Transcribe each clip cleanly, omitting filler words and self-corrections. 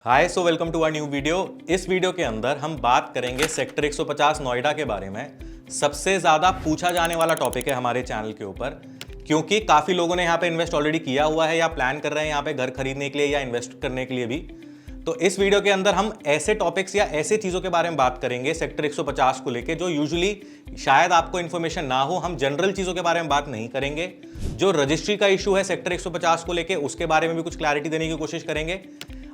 Hi so welcome to our new video. इस video के अंदर हम बात करेंगे सेक्टर 150 नोएडा के बारे में। सबसे ज़्यादा पूछा जाने वाला टॉपिक है हमारे चैनल के ऊपर, क्योंकि काफ़ी लोगों ने यहाँ पे इन्वेस्ट ऑलरेडी किया हुआ है या प्लान कर रहे हैं यहाँ पे घर खरीदने के लिए या इन्वेस्ट करने के लिए भी। तो इस वीडियो के अंदर हम ऐसे टॉपिक्स या ऐसे चीज़ों के बारे में बात करेंगे सेक्टर 150 को लेके जो यूजुअली शायद आपको इन्फॉर्मेशन ना हो। हम जनरल चीज़ों के बारे में बात नहीं करेंगे। जो रजिस्ट्री का इशू है सेक्टर 150 को लेके उसके बारे में भी कुछ क्लैरिटी देने की कोशिश करेंगे।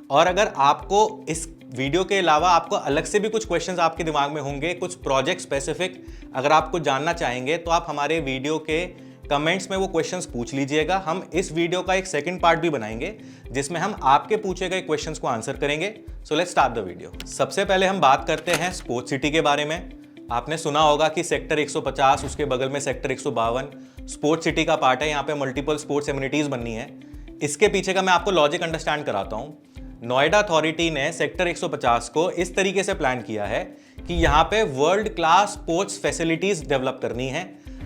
और अगर आपको इस वीडियो के अलावा आपको अलग से भी कुछ क्वेश्चंस आपके दिमाग में होंगे, कुछ प्रोजेक्ट स्पेसिफिक अगर आपको जानना चाहेंगे, तो आप हमारे वीडियो के कमेंट्स में वो क्वेश्चंस पूछ लीजिएगा। हम इस वीडियो का एक सेकंड पार्ट भी बनाएंगे जिसमें हम आपके पूछे गए क्वेश्चंस को आंसर करेंगे। So let's start the video. सबसे पहले हम बात करते हैं स्पोर्ट्स सिटी के बारे में। आपने सुना होगा कि सेक्टर 150, उसके बगल में सेक्टर 152 स्पोर्ट्स सिटी का पार्ट है। यहाँ पे मल्टीपल स्पोर्ट्स एमिनिटीज बननी है। इसके पीछे का मैं आपको लॉजिक अंडरस्टैंड कराता हूँ। नोएडा अथॉरिटी ने सेक्टर 150 को इस तरीके से प्लान किया है कि यहाँ पे world class sports facilities develop करनी है,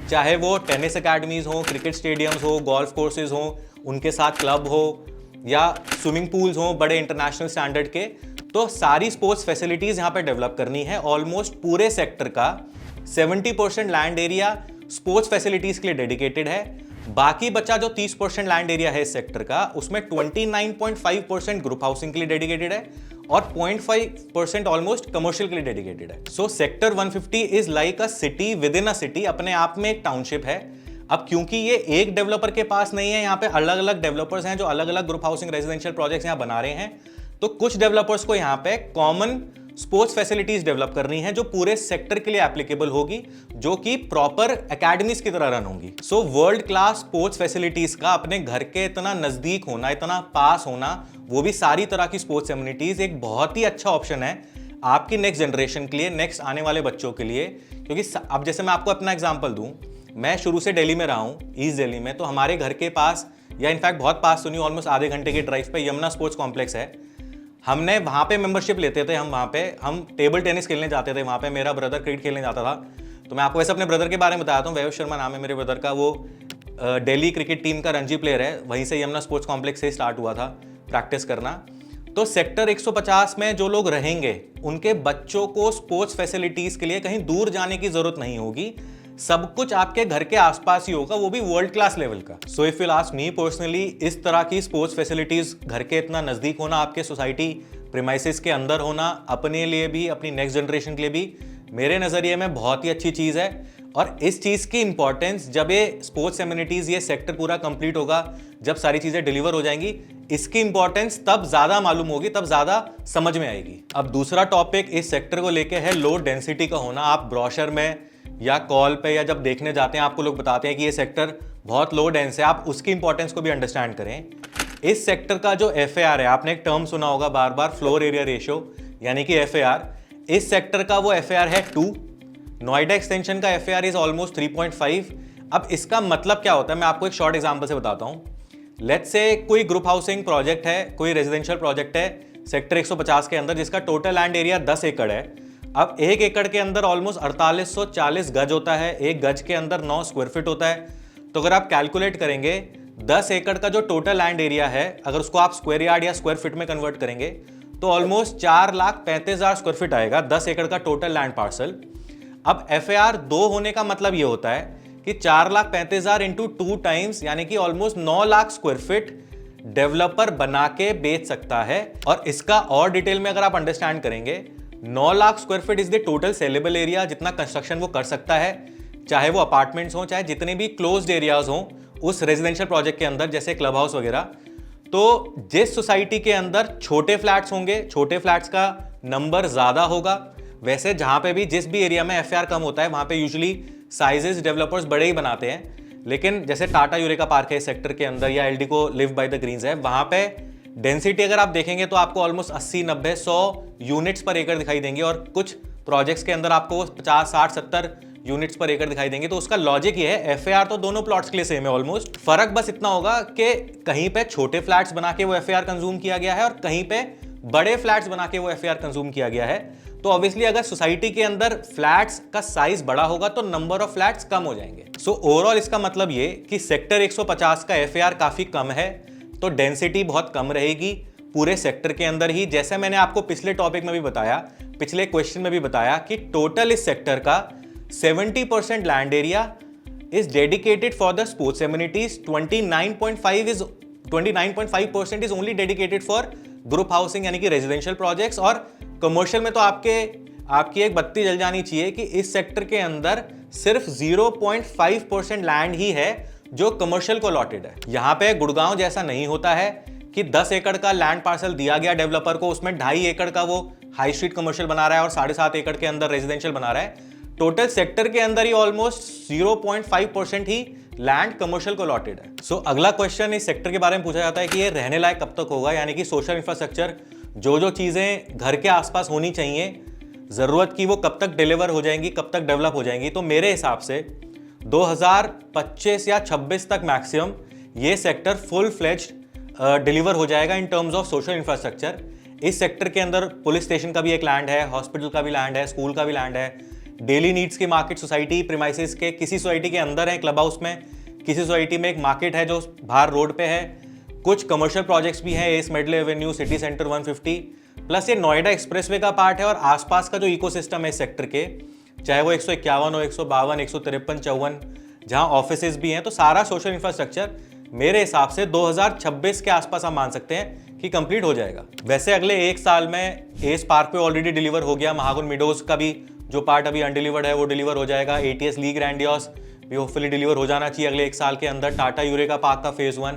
चाहे वो टेनिस एकेडमीज हो, क्रिकेट स्टेडियम्स हो, गोल्फ कोर्सेज हो, उनके साथ क्लब हो या स्विमिंग पूल्स हो बड़े इंटरनेशनल स्टैंडर्ड के। तो सारी स्पोर्ट्स फैसिलिटीज यहाँ पे डेवलप करनी है। ऑलमोस्ट पूरे सेक्टर का 70% लैंड एरिया स्पोर्ट्स फैसिलिटीज के लिए डेडिकेटेड है। बाकी बचा जो 30% लैंड एरिया है इस सेक्टर का, उसमें 29.5% ग्रुप हाउसिंग के लिए डेडिकेटेड है और 0.5% ऑलमोस्ट कमर्शियल के लिए डेडिकेटेड है। So sector 150 is like a city within a city, अपने आप में एक टाउनशिप है। अब क्योंकि ये एक डेवलपर के पास नहीं है, यहाँ पे अलग अलग डेवलपर्स हैं जो अलग अलग ग्रुप हाउसिंग रेजिडेंशियल प्रोजेक्ट्स यहाँ बना रहे हैं। तो कुछ डेवलपर्स को यहाँ पे कॉमन स्पोर्ट्स फैसिलिटीज डेवलप करनी है जो पूरे सेक्टर के लिए एप्लीकेबल होगी, जो कि प्रॉपर एकेडमीज की तरह रन होंगी। So world class sports facilities का अपने घर के इतना नजदीक होना, इतना पास होना, वो भी सारी तरह की स्पोर्ट्स एमिनिटीज, एक बहुत ही अच्छा ऑप्शन है आपकी नेक्स्ट जनरेशन के लिए, नेक्स्ट आने वाले बच्चों के लिए। क्योंकि अब जैसे मैं आपको अपना एग्जाम्पल दूं, मैं शुरू से दिल्ली में रहा हूँ, ईस्ट दिल्ली में। तो हमारे घर के पास, या इनफैक्ट बहुत पास सुनी, ऑलमोस्ट आधे घंटे के ड्राइव पे यमुना स्पोर्ट्स कॉम्प्लेक्स है। हमने वहाँ पे मेंबरशिप लेते थे, हम टेबल टेनिस खेलने जाते थे वहाँ पे। मेरा ब्रदर क्रिकेट खेलने जाता था। तो मैं आपको वैसे अपने ब्रदर के बारे में बताता हूँ। वैभव शर्मा नाम है मेरे ब्रदर का। वो दिल्ली क्रिकेट टीम का रणजी प्लेयर है। वहीं से यमुना स्पोर्ट्स कॉम्प्लेक्स से स्टार्ट हुआ था प्रैक्टिस करना। तो सेक्टर 150 में जो लोग रहेंगे उनके बच्चों को स्पोर्ट्स फैसिलिटीज के लिए कहीं दूर जाने की जरूरत नहीं होगी। सब कुछ आपके घर के आसपास ही होगा, वो भी वर्ल्ड क्लास लेवल का। So if you ask me personally, इस तरह की स्पोर्ट्स फैसिलिटीज घर के इतना नजदीक होना, आपके सोसाइटी प्रीमाइसेस के अंदर होना, अपने लिए भी अपनी नेक्स्ट जनरेशन के लिए भी, मेरे नजरिए में बहुत ही अच्छी चीज है। और इस चीज की इंपॉर्टेंस जब ये स्पोर्ट्स एमिनिटीज, ये सेक्टर पूरा कंप्लीट होगा, जब सारी चीजें डिलीवर हो जाएंगी, इसकी इंपॉर्टेंस तब ज्यादा मालूम होगी, तब ज्यादा समझ में आएगी। अब दूसरा टॉपिक इस सेक्टर को लेके है लो डेंसिटी का होना। आप ब्रोशर में या कॉल पे या जब देखने जाते हैं, आपको लोग बताते हैं कि ये सेक्टर बहुत लो डेंस है, आप उसकी इंपॉर्टेंस को भी अंडरस्टैंड करें। इस सेक्टर का जो FAR है, आपने एक टर्म सुना होगा बार बार, फ्लोर एरिया रेशियो, यानी कि FAR। इस सेक्टर का वो FAR है 2। नोएडा एक्सटेंशन का FAR इज ऑलमोस्ट 3.5। अब इसका मतलब क्या होता है, मैं आपको एक शॉर्ट एग्जांपल से बताता हूं। लेट्स से कोई ग्रुप हाउसिंग प्रोजेक्ट है, कोई रेजिडेंशियल प्रोजेक्ट है सेक्टर 150 के अंदर, जिसका टोटल लैंड एरिया 10 एकड़ है। अब 1 एकड़ के अंदर ऑलमोस्ट 4840 गज होता है, एक गज के अंदर 9 स्क्वायर फीट होता है। तो अगर आप कैलकुलेट करेंगे 10 एकड़ का जो टोटल लैंड एरिया है, अगर उसको आप स्क्वायर यार्ड या स्क्वायर फीट में कन्वर्ट करेंगे तो ऑलमोस्ट 4,35,000 स्क्वायर फीट आएगा 10 एकड़ का टोटल लैंड पार्सल। अब FAR 2 होने का मतलब ये होता है कि 4,35,000 इंटू 2 टाइम्स, यानी कि almost 9 lakh square feet developer बना के बेच सकता है। और इसका और डिटेल में अगर आप अंडरस्टैंड करेंगे, 9 lakh square feet is the total saleable area, जितना कंस्ट्रक्शन वो कर सकता है, चाहे वो अपार्टमेंट्स हो, चाहे जितने भी क्लोज्ड एरियाज हों उस रेजिडेंशियल प्रोजेक्ट के अंदर, जैसे क्लब हाउस वगैरह। तो जिस सोसाइटी के अंदर छोटे फ्लैट्स होंगे, छोटे फ्लैट्स का नंबर ज्यादा होगा। वैसे जहां पे भी, जिस भी एरिया में FAR कम होता है, वहां पे यूजुअली साइजेस डेवलपर्स बड़े ही बनाते हैं। लेकिन जैसे टाटा यूरेका पार्क है इस सेक्टर के अंदर, या Eldeco live by the greens है, वहां पे डेंसिटी अगर आप देखेंगे तो आपको ऑलमोस्ट 80, 90, 100 यूनिट्स पर एकड़ दिखाई देंगे। और कुछ प्रोजेक्ट्स के अंदर आपको 50, 60, 70 यूनिट्स पर एकड़ दिखाई देंगे। तो उसका लॉजिक ये है, FAR तो दोनों प्लॉट्स के लिए सेम है ऑलमोस्ट। फर्क बस इतना होगा कि कहीं पे छोटे फ्लैट्स बना के वो FAR कंज्यूम किया गया है और कहीं पे बड़े फ्लैट्स बना के वो FAR कंज्यूम किया गया है। तो ऑब्वियसली अगर सोसाइटी के अंदर फ्लैट्स का साइज बड़ा होगा तो नंबर ऑफ फ्लैट्स कम हो जाएंगे। सो ओवरऑल इसका मतलब ये कि सेक्टर 150 का FAR काफी कम है, तो डेंसिटी बहुत कम रहेगी, पूरे सेक्टर के अंदर ही, जैसे मैंने आपको पिछले टॉपिक में भी बताया, पिछले क्वेश्चन में भी बताया कि टोटल इस सेक्टर का 70% land area is dedicated for the sports amenities, 29.5% is only dedicated for group housing यानी कि रेजिडेंशियल प्रोजेक्ट्स, और कमर्शियल में तो आपकी एक बत्ती जल जानी चाहिए कि इस सेक्टर के अंदर सिर्फ 0.5% लैंड ही है जो कमर्शियल को अलॉटेड है। यहां पे गुड़गांव जैसा नहीं होता है कि 10 एकड़ का लैंड पार्सल दिया गया डेवलपर को, उसमें 2.5 एकड़ का वो हाई स्ट्रीट कमर्शियल बना रहा है और 7.5 एकड़ के अंदर रेजिडेंशियल बना रहा है। टोटल सेक्टर के अंदर ही ऑलमोस्ट 0.5% ही लैंड कमर्शियल को अलॉटेड है। सो अगला क्वेश्चन इस सेक्टर के बारे में पूछा जाता है कि ये रहने लायक कब तक होगा, यानी कि सोशल इंफ्रास्ट्रक्चर, जो चीजें घर के आसपास होनी चाहिए जरूरत की, वो कब तक डिलीवर हो जाएंगी, कब तक डेवलप हो जाएंगी। तो मेरे हिसाब से 2025 या 26 तक मैक्सिमम ये सेक्टर फुल फ्लेज्ड डिलीवर हो जाएगा in terms of social infrastructure. इस सेक्टर के अंदर पुलिस स्टेशन का भी एक लैंड है, हॉस्पिटल का भी लैंड है, स्कूल का भी लैंड है, डेली नीड्स की मार्केट, सोसाइटी प्रीमाइसेस के, किसी सोसाइटी के अंदर है क्लब हाउस में, किसी सोसाइटी में एक मार्केट है जो बाहर रोड पे है, कुछ कमर्शियल प्रोजेक्ट्स भी हैं, S medley Avenue, city centre 150, plus ये नोएडा एक्सप्रेसवे का पार्ट है और आसपास का जो इकोसिस्टम है इस सेक्टर के, चाहे वो 151 हो, 152, 153, 54, जहां ऑफिसेज भी हैं, तो सारा सोशल इंफ्रास्ट्रक्चर मेरे हिसाब से 2026 के आसपास हम मान सकते हैं कि कंप्लीट हो जाएगा। वैसे अगले एक साल में एस पार्क पे ऑलरेडी डिलीवर हो गया, महागुन मिडोज का भी जो पार्ट अभी अनडिलीवर्ड है वो डिलीवर हो जाएगा, एटीएस ली ग्रैंडियोस भी होपफुली डिलीवर हो जाना चाहिए अगले एक साल के अंदर, टाटा यूरेका पार्क का फेज 1,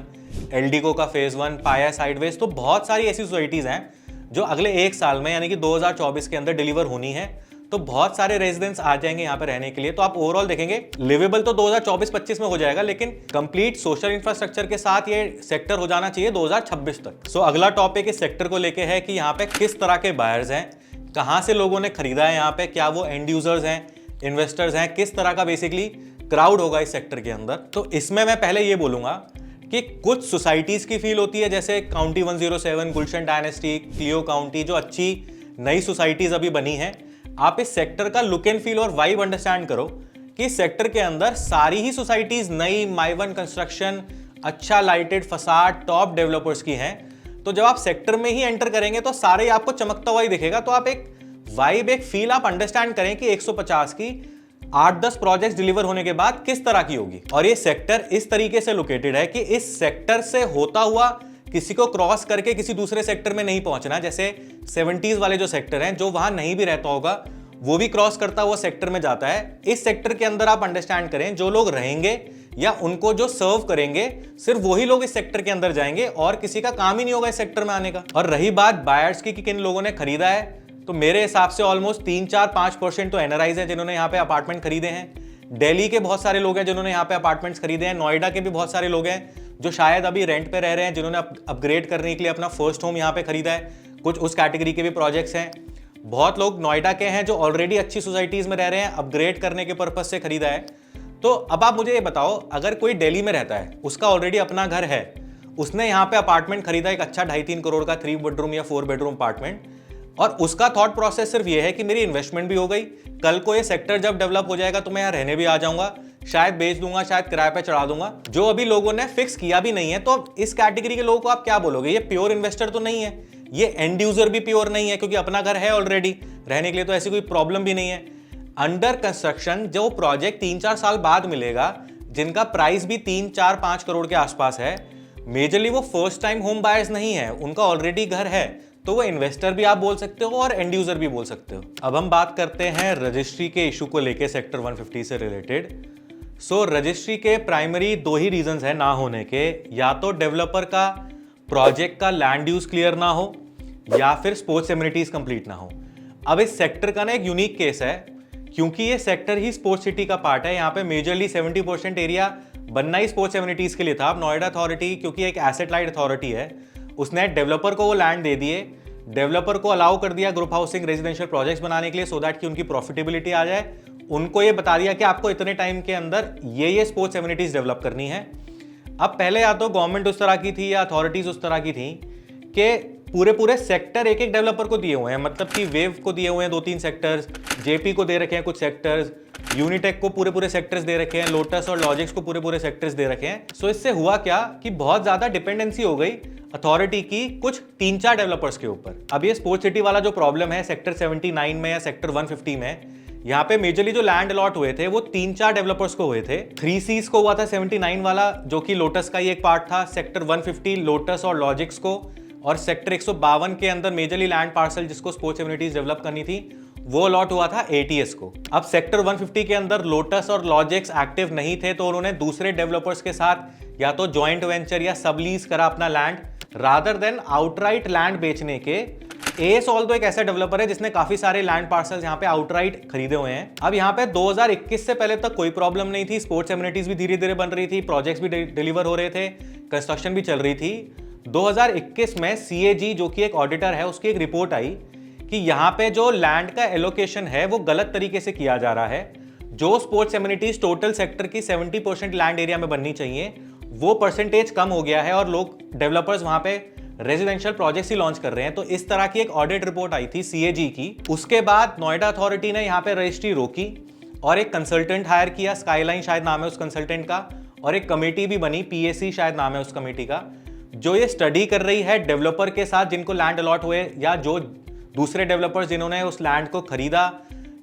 एलडीको का फेज 1, पाया साइडवेज। तो बहुत सारी ऐसी सोसाइटीज हैं जो अगले एक साल में यानी कि 2024 के अंदर डिलीवर होनी है। तो बहुत सारे रेजिडेंट्स आ जाएंगे यहाँ पे रहने के लिए। तो आप ओवरऑल देखेंगे लिवेबल तो 2024-25 में हो जाएगा, लेकिन कंप्लीट सोशल इंफ्रास्ट्रक्चर के साथ ये सेक्टर हो जाना चाहिए 2026 तक। सो अगला टॉपिक इस सेक्टर को लेके है कि यहाँ पे किस तरह के बायर्स हैं, कहाँ से लोगों ने खरीदा है यहाँ पे, क्या वो एंड यूजर्स हैं, इन्वेस्टर्स हैं, किस तरह का बेसिकली क्राउड होगा इस सेक्टर के अंदर। तो इसमें मैं पहले ये बोलूंगा कि कुछ सोसाइटीज की फील होती है, जैसे काउंटी 107, गुलशन डायनेस्टी, क्लियो काउंटी, जो अच्छी नई सोसाइटीज अभी बनी हैं। आप इस सेक्टर का लुक एंड फील और वाइब अंडरस्टैंड करो कि इस सेक्टर के अंदर सारी ही सोसाइटीज नई, माइवन कंस्ट्रक्शन, अच्छा लाइटेड फसाड, टॉप डेवलपर्स की हैं। तो जब आप सेक्टर में ही एंटर करेंगे तो सारे आपको चमकता हुआ ही दिखेगा। तो आप एक वाइब, एक फील आप अंडरस्टैंड करें कि 150 की 8-10 प्रोजेक्ट्स डिलीवर होने के बाद किस तरह की होगी। और ये सेक्टर इस तरीके से लोकेटेड है कि इस सेक्टर से होता हुआ किसी को क्रॉस करके किसी दूसरे सेक्टर में नहीं पहुंचना। जैसे 70s वाले जो सेक्टर हैं, जो वहां नहीं भी रहता होगा वो भी क्रॉस करता हुआ सेक्टर में जाता है। इस सेक्टर के अंदर आप अंडरस्टैंड करें, जो लोग रहेंगे या उनको जो सर्व करेंगे सिर्फ वही लोग इस सेक्टर के अंदर जाएंगे और किसी का काम ही नहीं होगा इस सेक्टर में आने का। और रही बात बायर्स की कि किन लोगों ने खरीदा है, तो मेरे हिसाब से ऑलमोस्ट 3-4-5% तो एनआरआईज हैं जिन्होंने यहाँ पे अपार्टमेंट खरीदे हैं। दिल्ली के बहुत सारे लोग हैं जिन्होंने यहाँ पे अपार्टमेंट्स खरीदे हैं। नोएडा के भी बहुत सारे लोग हैं जो शायद अभी रेंट पे रह रहे हैं, जिन्होंने अपग्रेड करने के लिए अपना फर्स्ट होम यहाँ पे खरीदा है। कुछ उस कैटेगरी के भी प्रोजेक्ट्स हैं। बहुत लोग नोएडा के हैं जो ऑलरेडी अच्छी सोसाइटीज में रह रहे हैं, अपग्रेड करने के पर्पज से खरीदा है। तो अब आप मुझे ये बताओ, अगर कोई दिल्ली में रहता है, उसका ऑलरेडी अपना घर है, उसने यहाँ पे अपार्टमेंट खरीदा एक अच्छा 2.5-3 करोड़ का 3 बेडरूम या 4 बेडरूम अपार्टमेंट, और उसका थॉट प्रोसेस सिर्फ ये है कि मेरी इन्वेस्टमेंट भी हो गई, कल को ये सेक्टर जब डेवलप हो जाएगा तो मैं यहाँ रहने भी आ जाऊंगा, शायद बेच दूंगा, शायद किराए पे चढ़ा दूंगा। जो अभी लोगों ने फिक्स किया भी नहीं है, तो इस कैटेगरी के लोगों को आप क्या बोलोगे? ये प्योर इन्वेस्टर तो नहीं है, ये एंड यूजर भी प्योर नहीं है, क्योंकि अपना घर है ऑलरेडी, रहने के लिए तो ऐसी कोई प्रॉब्लम भी नहीं है। अंडर कंस्ट्रक्शन जो प्रोजेक्ट 3-4 साल बाद मिलेगा, जिनका प्राइस भी 3-4-5 करोड़ के आसपास है, मेजरली वो फर्स्ट टाइम होम बायर्स नहीं है, उनका ऑलरेडी घर है, तो वो इन्वेस्टर भी आप बोल सकते हो और एंड यूजर भी बोल सकते हो। अब हम बात करते हैं रजिस्ट्री के इशू को लेके सेक्टर 150 से रिलेटेड। सो रजिस्ट्री के प्राइमरी 2 ही रीजंस हैं ना होने के, या तो डेवलपर का प्रोजेक्ट का लैंड यूज क्लियर ना हो, या फिर स्पोर्ट्स एमिनिटीज कंप्लीट ना हो। अब इस सेक्टर का ना एक यूनिक केस है, क्योंकि ये सेक्टर ही स्पोर्ट्स सिटी का पार्ट है। यहाँ पे मेजरली 70% एरिया बनना ही स्पोर्ट्स एमिनिटीज के लिए था। अब नोएडा अथॉरिटी, क्योंकि एक एसेट लाइट अथॉरिटी है, उसने डेवलपर को वो लैंड दे दिए, डेवलपर को अलाउ कर दिया ग्रुप हाउसिंग रेजिडेंशियल प्रोजेक्ट्स बनाने के लिए, सो दैट कि उनकी प्रॉफिटेबिलिटी आ जाए। उनको ये बता दिया कि आपको इतने टाइम के अंदर ये स्पोर्ट्स एमिनिटीज डेवलप करनी है। अब पहले या तो गवर्नमेंट उस तरह की थी या अथॉरिटीज उस तरह की थी कि पूरे सेक्टर एक डेवलपर को दिए हुए हैं, मतलब कि वेव को दिए हुए हैं 2-3 सेक्टर्स, जेपी को दे रखे हैं कुछ सेक्टर्स, यूनिटेक को पूरे पूरे सेक्टर्स दे रखे हैं, लोटस और लॉजिक्स को पूरे पूरे सेक्टर्स दे रखे हैं। सो इससे हुआ क्या कि बहुत ज्यादा डिपेंडेंसी हो गई अथॉरिटी की कुछ 3-4 डेवलपर्स के ऊपर। अब ये स्पोर्ट्स सिटी वाला जो प्रॉब्लम है सेक्टर 79 में या सेक्टर 150 में, यहाँ पे मेजरली जो लैंड अलॉट हुए थे वो 3-4 डेवलपर्स को हुए थे। 3Cs को हुआ था 79 वाला, जो कि लोटस का ही एक पार्ट था, सेक्टर 150 लोटस और लॉजिक्स को, और सेक्टर 152 के अंदर मेजरली लैंड पार्सल जिसको स्पोर्ट्स एमिनिटीज डेवलप करनी थी वो अलॉट हुआ था ATS को। अब सेक्टर 150 के अंदर लोटस और लॉजिक्स एक्टिव नहीं थे, तो उन्होंने दूसरे डेवलपर्स के साथ या तो जॉइंट वेंचर या सबलीज करा अपना land, rather than outright land बेचने के। ASOL तो एक ऐसा डेवलपर है जिसने काफी सारे लैंड पार्सल्स यहाँ पे आउटराइट खरीदे हुए हैं। अब यहाँ पे 2021 से पहले तक कोई प्रॉब्लम नहीं थी, स्पोर्ट्स एमिनिटीज भी धीरे धीरे बन रही थी, प्रोजेक्ट्स भी डिलीवर हो रहे थे, कंस्ट्रक्शन भी चल रही थी। 2021 में CAG जो कि एक ऑडिटर है उसकी एक रिपोर्ट आई कि यहाँ पे जो लैंड का एलोकेशन है वो गलत तरीके से किया जा रहा है। जो स्पोर्ट्स एमिनिटीज टोटल सेक्टर की 70% लैंड एरिया में बननी चाहिए वो परसेंटेज कम हो गया है और लोग डेवलपर्स वहां पे रेजिडेंशियल प्रोजेक्ट्स ही लॉन्च कर रहे हैं। तो इस तरह की एक ऑडिट रिपोर्ट आई थी CAG की। उसके बाद नोएडा अथॉरिटी ने यहाँ पे रजिस्ट्री रोकी और एक कंसल्टेंट हायर किया, स्काईलाइन शायद नाम है उस कंसल्टेंट का, और एक कमेटी भी बनी, PAC शायद नाम है उस कमेटी का, जो ये स्टडी कर रही है डेवलपर के साथ जिनको लैंड अलॉट हुए या जो दूसरे डेवलपर्स जिन्होंने उस लैंड को खरीदा,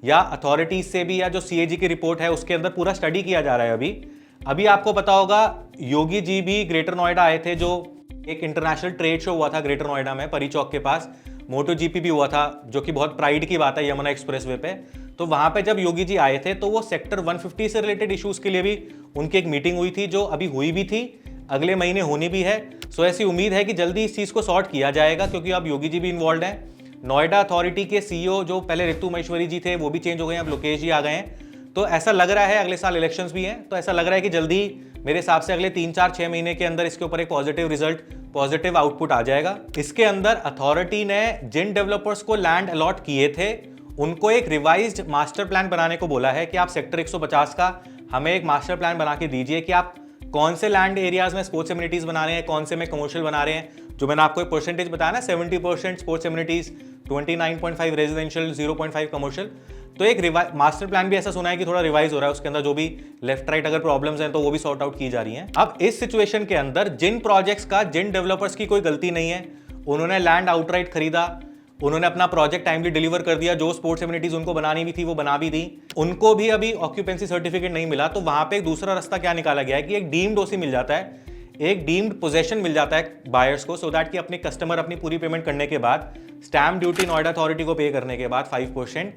या अथॉरिटीज से भी, या जो CAG की रिपोर्ट है उसके अंदर पूरा स्टडी किया जा रहा है। अभी आपको पता होगा योगी जी भी ग्रेटर नोएडा आए थे, जो एक इंटरनेशनल ट्रेड शो हुआ था ग्रेटर नोएडा में परी चौक के पास, MotoGP भी हुआ था, जो कि बहुत प्राइड की बात है यमुना एक्सप्रेसवे पे। तो वहां पे जब योगी जी आए थे तो वो सेक्टर 150 से रिलेटेड इश्यूज के लिए भी उनकी एक मीटिंग हुई थी, जो अभी हुई भी थी, अगले महीने होनी भी है। सो ऐसी उम्मीद है कि जल्दी इस चीज को सॉर्ट किया जाएगा, क्योंकि अब योगी जी भी इन्वॉल्व हैं। नोएडा अथॉरिटी के CEO जो पहले ऋतु महेश्वरी जी थे वो भी चेंज हो गए हैं, अब लोकेश जी आ गए हैं। तो ऐसा लग रहा है, अगले साल इलेक्शंस भी हैं, तो ऐसा लग रहा है कि जल्दी मेरे हिसाब से अगले 3-4-6 महीने के अंदर इसके ऊपर एक पॉजिटिव रिजल्ट, पॉजिटिव आउटपुट आ जाएगा। इसके अंदर अथॉरिटी ने जिन डेवलपर्स को लैंड अलॉट किए थे उनको एक रिवाइज्ड मास्टर प्लान बनाने को बोला है कि आप सेक्टर 150 का हमें एक मास्टर प्लान बना के दीजिए कि आप कौन से लैंड एरियाज में स्पोर्ट्स एमिनिटीज बना रहे हैं, कौन से में कमर्शियल बना रहे हैं। जो मैंने आपको एक परसेंटेज बताया ना, 70% स्पोर्ट्स एमिनिटीज, 29.5 रेजिडेंशियल, 0.5 कमर्शियल। तो एक मास्टर प्लान भी ऐसा सुना है कि थोड़ा रिवाइज हो रहा है, उसके अंदर जो भी लेफ्ट राइट अगर प्रॉब्लम्स हैं तो वो भी सॉर्ट आउट की जा रही हैं। अब इस सिचुएशन के अंदर जिन प्रोजेक्ट्स का, जिन डेवलपर्स की कोई गलती नहीं है, उन्होंने लैंड आउटराइट खरीदा, उन्होंने अपना प्रोजेक्ट टाइमली डिलीवर कर दिया, जो स्पोर्ट्स एमिनिटीज उनको बनानी भी थी वो बना भी दी, उनको भी अभी ऑक्यूपेंसी सर्टिफिकेट नहीं मिला, तो वहां पे एक दूसरा रास्ता क्या निकाला गया है कि एक डीम्ड OC मिल जाता है, एक डीम्ड पोजेशन मिल जाता है बायर्स को, सो दैट कि अपने कस्टमर अपनी पूरी पेमेंट करने के बाद, स्टैम्प ड्यूटी नोएडा अथॉरिटी को पे करने के बाद 5%,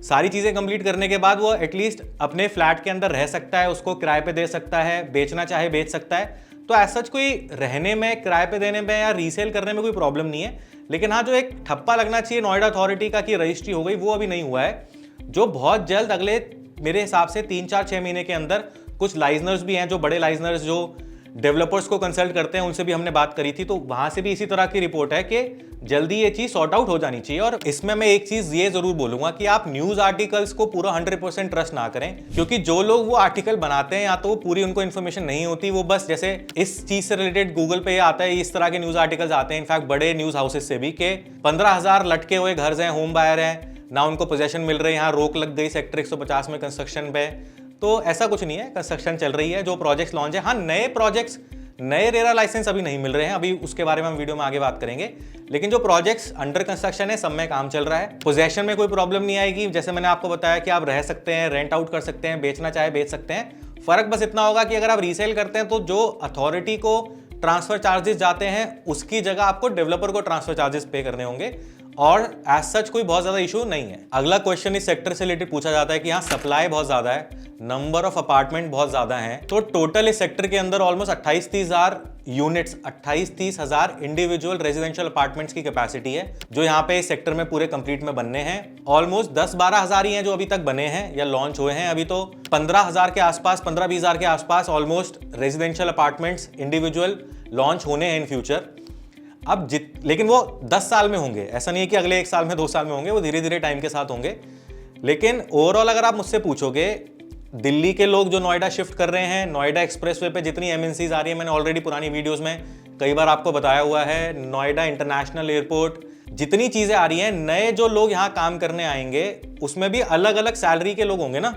सारी चीजें कंप्लीट करने के बाद वो एटलीस्ट अपने फ्लैट के अंदर रह सकता है, उसको किराए पे दे सकता है, बेचना चाहे बेच सकता है। तो ऐसा कोई रहने में, किराए पे देने में या रीसेल करने में कोई प्रॉब्लम नहीं है। लेकिन हाँ, जो एक ठप्पा लगना चाहिए नोएडा अथॉरिटी का कि रजिस्ट्री हो गई, वो अभी नहीं हुआ है, जो बहुत जल्द अगले मेरे हिसाब से 3-4-6 महीने के अंदर, कुछ लाइजनर्स भी हैं जो बड़े लाइजनर्स जो डेवलपर्स को कंसल्ट करते हैं, उनसे भी हमने बात करी थी, तो वहां से भी इसी तरह की रिपोर्ट है कि जल्दी ये चीज सॉर्ट आउट हो जानी चाहिए। और इसमें मैं एक चीज ये जरूर बोलूंगा कि आप न्यूज आर्टिकल्स को पूरा 100% ट्रस्ट ना करें, क्योंकि जो लोग वो आर्टिकल बनाते हैं या तो वो पूरी उनको इन्फॉर्मेशन नहीं होती, वो बस जैसे इस चीज से रिलेटेड गूगल पे आता है, इस तरह के न्यूज आर्टिकल्स आते हैं, इनफैक्ट बड़े न्यूज हाउसेस से भी, कि 15,000 लटके हुए घर हैं, होम बायर हैं, ना उनको पोजेशन मिल रही है, यहाँ रोक लग गई सेक्टर 150 में कंस्ट्रक्शन पे। तो ऐसा कुछ नहीं है, कंस्ट्रक्शन चल रही है, जो प्रोजेक्ट्स लॉन्च है। हाँ, नए प्रोजेक्ट्स, नए रेरा लाइसेंस अभी नहीं मिल रहे हैं, अभी उसके बारे में हम वीडियो में आगे बात करेंगे, लेकिन जो प्रोजेक्ट्स अंडर कंस्ट्रक्शन है सब में काम चल रहा है। पोजेशन में कोई प्रॉब्लम नहीं आएगी, जैसे मैंने आपको बताया कि आप रह सकते हैं, रेंट आउट कर सकते हैं, बेचना चाहे बेच सकते हैं। फर्क बस इतना होगा कि अगर आप रीसेल करते हैं तो जो अथॉरिटी को ट्रांसफर चार्जेस जाते हैं उसकी जगह आपको डेवलपर को ट्रांसफर चार्जेस पे करने होंगे, और एज सच कोई बहुत ज्यादा इशू नहीं है। अगला क्वेश्चन इस सेक्टर से रिलेटेड पूछा जाता है कि यहाँ सप्लाई बहुत ज्यादा है, नंबर ऑफ अपार्टमेंट बहुत ज्यादा हैं, तो टोटल इस सेक्टर के अंदर ऑलमोस्ट 28-30 हजार यूनिट्स, 28-30 हजार इंडिविजुअल रेजिडेंशियल अपार्टमेंट्स की कैपेसिटी है, जो यहाँ पे इस सेक्टर में पूरे कंप्लीट में बनने हैं। ऑलमोस्ट 10-12 हजार ही हैं जो अभी तक बने हैं या लॉन्च हुए हैं, अभी तो 15,000 के आसपास, 15-20 हजार के आसपास almost residential apartments individual launch होने हैं इन फ्यूचर। अब लेकिन वो 10 साल में होंगे, ऐसा नहीं है कि अगले 1 साल में 2 साल में होंगे, वो धीरे धीरे टाइम के साथ होंगे। लेकिन ओवरऑल अगर आप मुझसे पूछोगे, दिल्ली के लोग जो नोएडा शिफ्ट कर रहे हैं, नोएडा एक्सप्रेसवे पे जितनी MNCs आ रही है, मैंने ऑलरेडी पुरानी वीडियोस में कई बार आपको बताया हुआ है, नोएडा इंटरनेशनल एयरपोर्ट, जितनी चीजें आ रही हैं, नए जो लोग यहाँ काम करने आएंगे उसमें भी अलग अलग सैलरी के लोग होंगे ना।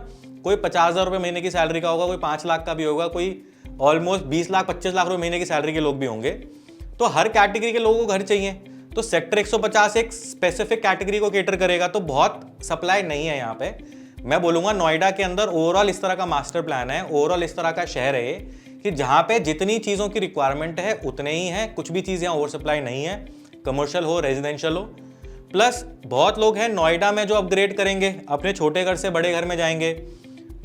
कोई 50,000 रुपये महीने की सैलरी का होगा, कोई 5 लाख का भी होगा, कोई ऑलमोस्ट 20 लाख 25 लाख रुपये महीने की सैलरी के लोग भी होंगे। तो हर कैटेगरी के लोगों को घर चाहिए। तो सेक्टर 150 एक स्पेसिफिक कैटेगरी को केटर करेगा, तो बहुत सप्लाई नहीं है यहाँ पे। मैं बोलूँगा नोएडा के अंदर ओवरऑल इस तरह का मास्टर प्लान है, ओवरऑल इस तरह का शहर है कि जहाँ पे जितनी चीज़ों की रिक्वायरमेंट है उतने ही है, कुछ भी चीज़ यहाँ ओवर सप्लाई नहीं है, कमर्शियल हो रेजिडेंशियल हो। प्लस बहुत लोग हैं नोएडा में जो अपग्रेड करेंगे, अपने छोटे घर से बड़े घर में जाएंगे।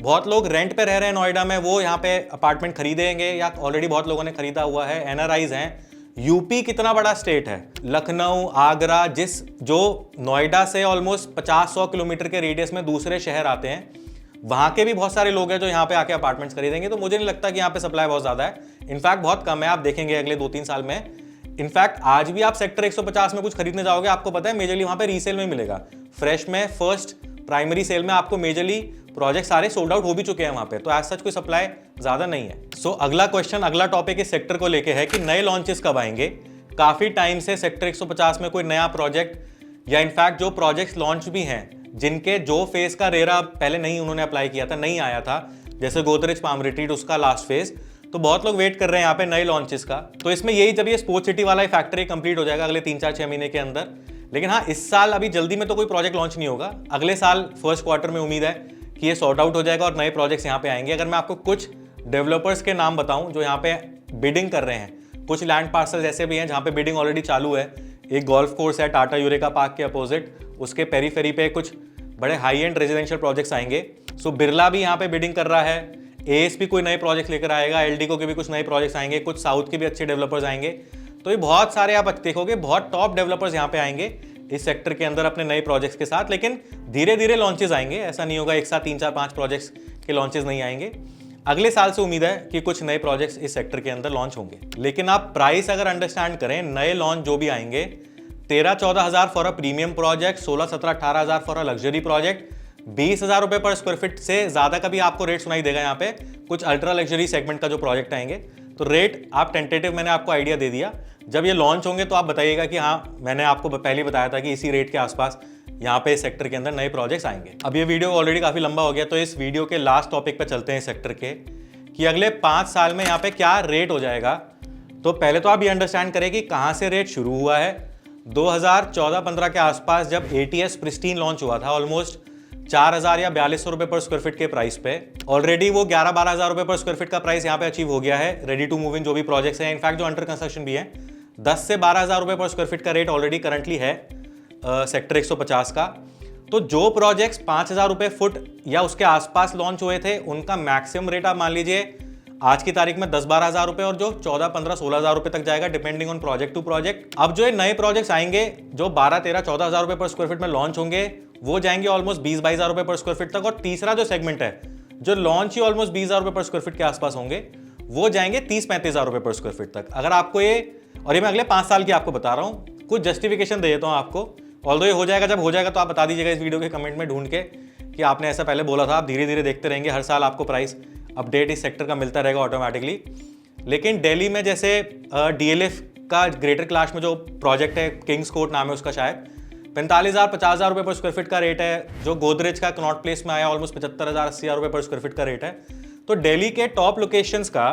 बहुत लोग रेंट पे रह रहे हैं नोएडा में, वो यहाँ पे अपार्टमेंट खरीदेंगे या ऑलरेडी बहुत लोगों ने खरीदा हुआ है। एनआरआईज हैं। यूपी कितना बड़ा स्टेट है, लखनऊ, आगरा, जो नोएडा से ऑलमोस्ट 50-100 किलोमीटर के रेडियस में दूसरे शहर आते हैं, वहाँ के भी बहुत सारे लोग हैं जो यहाँ पे आके अपार्टमेंट्स खरीदेंगे। तो मुझे नहीं लगता कि यहाँ पे सप्लाई बहुत ज़्यादा है, इनफैक्ट बहुत कम है। आप देखेंगे अगले 2-3 साल में, इनफैक्ट आज भी आप सेक्टर 150 में कुछ खरीदने जाओगे, आपको पता है मेजरली वहाँ पे रीसेल में मिलेगा। फ्रेश में फर्स्ट प्राइमरी सेल में आपको मेजरली प्रोजेक्ट सारे सोल्ड आउट हो भी चुके हैं वहाँ पे, तो एज सच कोई सप्लाई ज़्यादा नहीं है। सो अगला क्वेश्चन, अगला टॉपिक इस सेक्टर को लेके है कि नए लॉन्चेस कब आएंगे। काफ़ी टाइम से सेक्टर 150 में कोई नया प्रोजेक्ट या इनफैक्ट जो प्रोजेक्ट्स लॉन्च भी हैं, जिनके जो फेज का रेरा पहले नहीं उन्होंने अप्लाई किया था, नहीं आया था, जैसे गोदरेज पाम रिट्रीट उसका लास्ट फेज, तो बहुत लोग वेट कर रहे हैं यहाँ पे नए लॉन्चेस का। तो इसमें यही जब ये स्पोर्ट्स सिटी वाला फैक्ट्री कंप्लीट हो जाएगा अगले 3-4-6 महीने के अंदर। लेकिन हाँ, इस साल अभी जल्दी में तो कोई प्रोजेक्ट लॉन्च नहीं होगा, अगले साल फर्स्ट क्वार्टर में उम्मीद है कि ये सॉर्ट आउट हो जाएगा और नए प्रोजेक्ट्स यहाँ पे आएंगे। अगर मैं आपको कुछ डेवलपर्स के नाम बताऊं जो यहाँ पे बिडिंग कर रहे हैं, कुछ लैंड पार्सल ऐसे भी हैं जहाँ पे बिडिंग ऑलरेडी चालू है। एक गोल्फ कोर्स है टाटा यूरेका पार्क के अपोजिट, उसके पेरीफेरी पे कुछ बड़े हाई एंड रेजिडेंशियल प्रोजेक्ट्स आएंगे। सो बिरला भी यहाँ पे बिडिंग कर रहा है, एएसपी कोई नए प्रोजेक्ट लेकर आएगा, एलडीको के भी कुछ नए प्रोजेक्ट्स आएंगे, कुछ साउथ के भी अच्छे डेवलपर्स आएंगे। तो ये बहुत सारे आप देखोगे, बहुत टॉप डेवलपर्स यहाँ पे आएंगे इस सेक्टर के अंदर अपने नए प्रोजेक्ट्स के साथ। लेकिन धीरे धीरे लॉन्चेस आएंगे, ऐसा नहीं होगा एक साथ 3-4-5 प्रोजेक्ट्स के लॉन्चेस नहीं आएंगे। अगले साल से उम्मीद है कि कुछ नए प्रोजेक्ट्स इस सेक्टर के अंदर लॉन्च होंगे। लेकिन आप प्राइस अगर अंडरस्टैंड करें, नए लॉन्च जो भी आएंगे 13-14 हज़ार फॉर अ प्रीमियम प्रोजेक्ट, 16-17-18 हज़ार फॉर अ लग्जरी प्रोजेक्ट, 20,000 रुपये पर स्क्वायर फीट से ज़्यादा का भी आपको रेट सुनाई देगा यहाँ पे कुछ अल्ट्रा लग्जरी सेगमेंट का जो प्रोजेक्ट आएंगे। तो रेट आप टेंटेटिव मैंने आपको आइडिया दे दिया, जब ये लॉन्च होंगे तो आप बताइएगा कि हाँ, मैंने आपको पहले ही बताया था कि इसी रेट के आसपास यहाँ पे सेक्टर के अंदर नए प्रोजेक्ट्स आएंगे। अब ये वीडियो ऑलरेडी काफ़ी लंबा हो गया, तो इस वीडियो के लास्ट टॉपिक पर चलते हैं सेक्टर के, कि अगले 5 साल में यहाँ पे क्या रेट हो जाएगा। तो पहले तो आप ये अंडरस्टैंड करें कि कहाँ से रेट शुरू हुआ है। 2014-15 के आसपास जब ATS प्रिस्टीन लॉन्च हुआ था, ऑलमोस्ट 4,000 या 4,200 रुपये पर स्क्वायर फीट के प्राइस पे, ऑलरेडी वो 11-12 हज़ार रुपये पर स्क्वायर फीट का प्राइस यहाँ पे अचीव हो गया है। रेडी टू मूव इन जो भी प्रोजेक्ट्स हैं, इनफैक्ट जो अंडर कंस्ट्रक्शन भी है, 10 से 12 हज़ार रुपये पर स्क्वायर फीट का रेट ऑलरेडी करंटली है सेक्टर 150 का। तो जो प्रोजेक्ट्स 5,000 रुपये फुट या उसके आसपास लॉन्च हुए थे, उनका मैक्सिमम रेट आप मान लीजिए आज की तारीख में 10-12 हज़ार रुपये, और जो 14-15-16 हज़ार रुपये तक जाएगा depending on project to project. अब जो ये नए प्रोजेक्ट्स आएंगे जो 12-13-14 हज़ार रुपये पर स्क्वायर फीट में लॉन्च होंगे, वो जाएंगे ऑलमोस्ट 20-22 हज़ार रुपये पर स्क्वायर फीट तक। और तीसरा जो सेगमेंट है जो लॉन्च ही ऑलमोस्ट 20 हज़ार रुपये पर स्क्वायर फीट के आसपास होंगे, वो जाएंगे 30-35 हज़ार रुपये पर स्क्वायर फीट तक। अगर आपको ये, और ये मैं अगले 5 साल की आपको बता रहा हूँ, कुछ जस्टिफिकेशन दे देता हूँ आपको, ऑल्दो ये हो जाएगा, जब हो जाएगा तो आप बता दीजिएगा इस वीडियो के कमेंट में ढूंढ के कि आपने ऐसा पहले बोला था। आप धीरे धीरे देखते रहेंगे, हर साल आपको प्राइस अपडेट इस सेक्टर का मिलता रहेगा ऑटोमेटिकली। लेकिन दिल्ली में जैसे DLF का ग्रेटर कैलाश में जो प्रोजेक्ट है, किंग्स कोर्ट नाम है उसका, शायद 45,000-50,000 रुपये पर स्क्वायर फीट का रेट है। जो गोदरेज का कनॉट प्लेस में आया, ऑलमोस्ट 75,000-80,000 रुपये पर स्क्वायर फीट का रेट है। तो दिल्ली के टॉप लोकेशंस का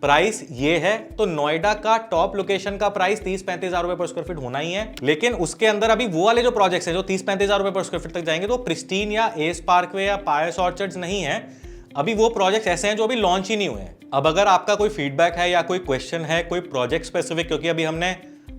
प्राइस ये है, तो नोएडा का टॉप लोकेशन का प्राइस 30-35 हज़ार रुपये पर स्क्वायर फीट होना ही है। लेकिन उसके अंदर अभी वो वाले जो प्रोजेक्ट्स हैं जो 30-35 हज़ार रुपये पर स्क्वायर फीट तक जाएंगे, तो प्रिस्टीन या एस पार्कवे या पायस ऑर्चर्ड्स नहीं है। अभी वो प्रोजेक्ट्स ऐसे हैं जो अभी लॉन्च ही नहीं हुए हैं। अब अगर आपका कोई फीडबैक है या कोई क्वेश्चन है, कोई प्रोजेक्ट स्पेसिफिक, क्योंकि अभी हमने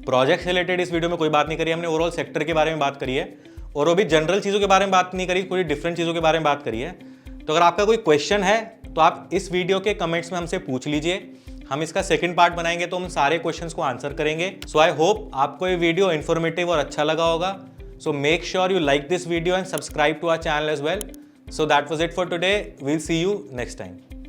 प्रोजेक्ट से रिलेटेड इस वीडियो में कोई बात नहीं करी, हमने ओवरऑल सेक्टर के बारे में बात करी है, और वो भी जनरल चीज़ों के बारे में बात नहीं करी, कोई डिफरेंट चीज़ों के बारे में बात करी है। तो अगर आपका कोई क्वेश्चन है तो आप इस वीडियो के कमेंट्स में हमसे पूछ लीजिए, हम इसका सेकंड पार्ट बनाएंगे तो हम सारे क्वेश्चंस को आंसर करेंगे। सो आई होप आपको ये वीडियो इन्फॉर्मेटिव और अच्छा लगा होगा। So make sure you like this video and subscribe to our channel as well. So that was it for today, we'll see you next time.